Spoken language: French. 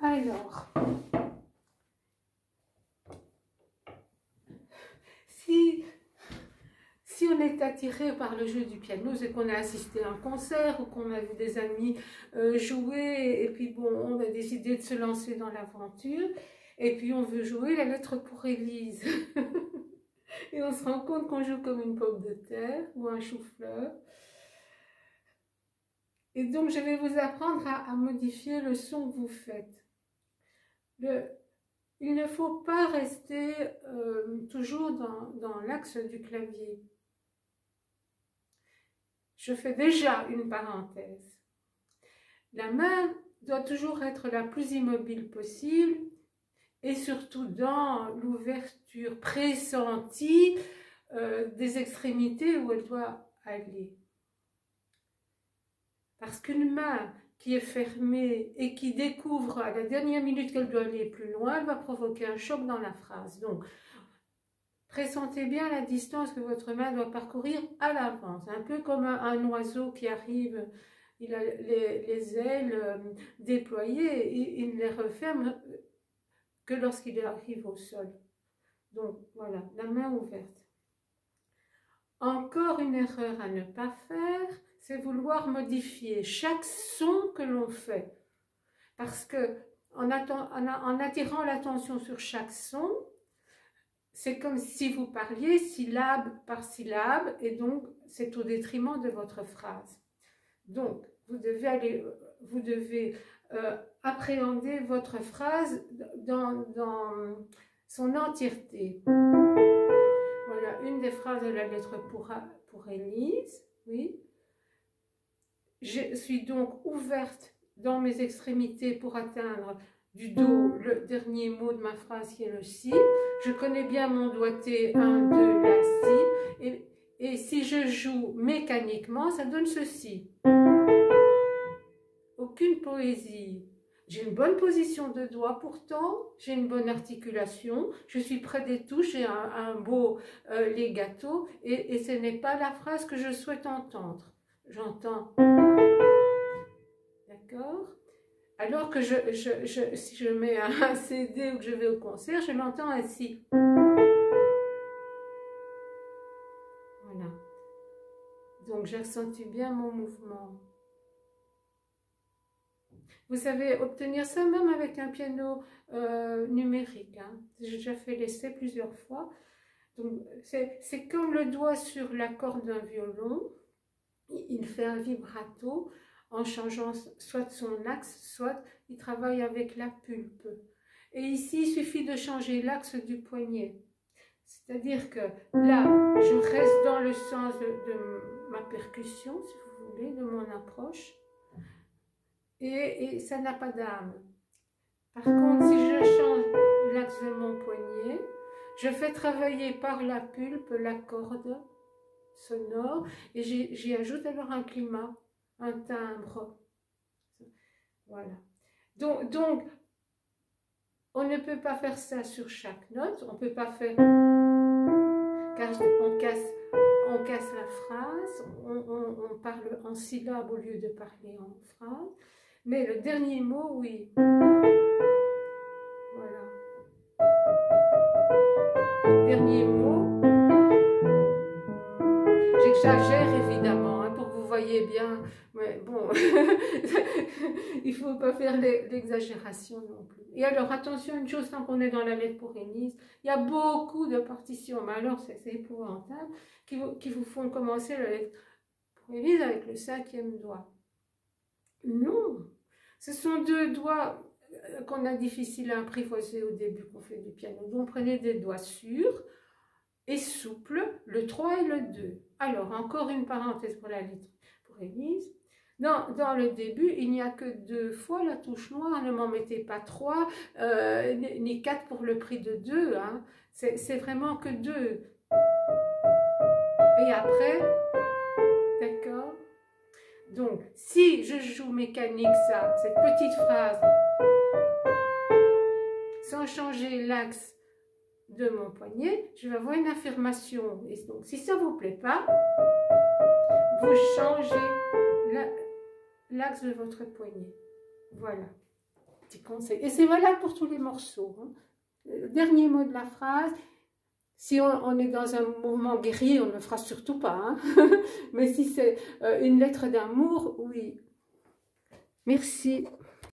Alors, si on est attiré par le jeu du piano, c'est qu'on a assisté à un concert ou qu'on a vu des amis jouer, et puis bon, on a décidé de se lancer dans l'aventure, et puis on veut jouer la lettre pour Élise. Et on se rend compte qu'on joue comme une pomme de terre ou un chou-fleur. Et donc, je vais vous apprendre à modifier le son que vous faites. Il ne faut pas rester toujours dans l'axe du clavier. Je fais déjà une parenthèse. La main doit toujours être la plus immobile possible et surtout dans l'ouverture pressentie des extrémités où elle doit aller. Parce qu'une main qui est fermée et qui découvre à la dernière minute qu'elle doit aller plus loin, elle va provoquer un choc dans la phrase. Donc, pressentez bien la distance que votre main doit parcourir à l'avance. Un peu comme un oiseau qui arrive, il a les ailes déployées, et il ne les referme que lorsqu'il arrive au sol. Donc, voilà, la main ouverte. Encore une erreur à ne pas faire, c'est vouloir modifier chaque son que l'on fait. Parce que en attirant l'attention sur chaque son, c'est comme si vous parliez syllabe par syllabe, et donc c'est au détriment de votre phrase. Donc, vous devez appréhender votre phrase dans son entièreté. Voilà, une des phrases de la lettre pour Élise, oui. Je suis donc ouverte dans mes extrémités pour atteindre du Do le dernier mot de ma phrase qui est le Si. Je connais bien mon doigté 1, 2, la Si. Et si je joue mécaniquement, ça donne ceci. Aucune poésie. J'ai une bonne position de doigt pourtant, j'ai une bonne articulation, je suis près des touches, j'ai un beau legato, et ce n'est pas la phrase que je souhaite entendre. J'entends. D'accord? Alors que si je mets un CD ou que je vais au concert, je l'entends ainsi. Voilà. Donc j'accentue bien mon mouvement. Vous savez obtenir ça même avec un piano numérique. Hein. J'ai déjà fait l'essai plusieurs fois. C'est comme le doigt sur la corde d'un violon. Il fait un vibrato en changeant soit son axe, soit il travaille avec la pulpe. Et ici, il suffit de changer l'axe du poignet. C'est-à-dire que là, je reste dans le sens de ma percussion, si vous voulez, de mon approche. Et ça n'a pas d'âme. Par contre, si je change l'axe de mon poignet, je fais travailler par la pulpe la corde sonore et j'y ajoute alors un climat, un timbre. Voilà. Donc, on ne peut pas faire ça sur chaque note, on ne peut pas faire, car on casse la phrase, on parle en syllabes au lieu de parler en phrase. Mais le dernier mot, oui. Voilà. Dernier mot. J'exagère évidemment, hein, pour que vous voyez bien. Mais bon, il ne faut pas faire l'exagération non plus. Et alors, attention, une chose, tant qu'on est dans la lettre pour Élise, il y a beaucoup de partitions, mais alors c'est épouvantable, qui vous font commencer la lettre pour Élise avec le 5e doigt. Non, ce sont 2 doigts qu'on a difficile à apprivoiser au début qu'on fait du piano. Donc prenez des doigts sûrs et souples, le 3 et le 2. Alors, encore une parenthèse pour la lettre pour Élise. Dans le début, il n'y a que 2 fois la touche noire, ne m'en mettez pas 3, ni 4 pour le prix de 2. Hein. C'est vraiment que 2. Et après, d'accord? Donc, si je joue mécanique ça, cette petite phrase, sans changer l'axe de mon poignet, je vais avoir une affirmation. Et donc, si ça ne vous plaît pas, vous changez l'axe de votre poignet. Voilà. petit conseil. Et c'est valable pour tous les morceaux. Hein. Le dernier mot de la phrase, si on est dans un mouvement guerrier, on ne le fera surtout pas. Hein. Mais si c'est une lettre d'amour, oui. Merci.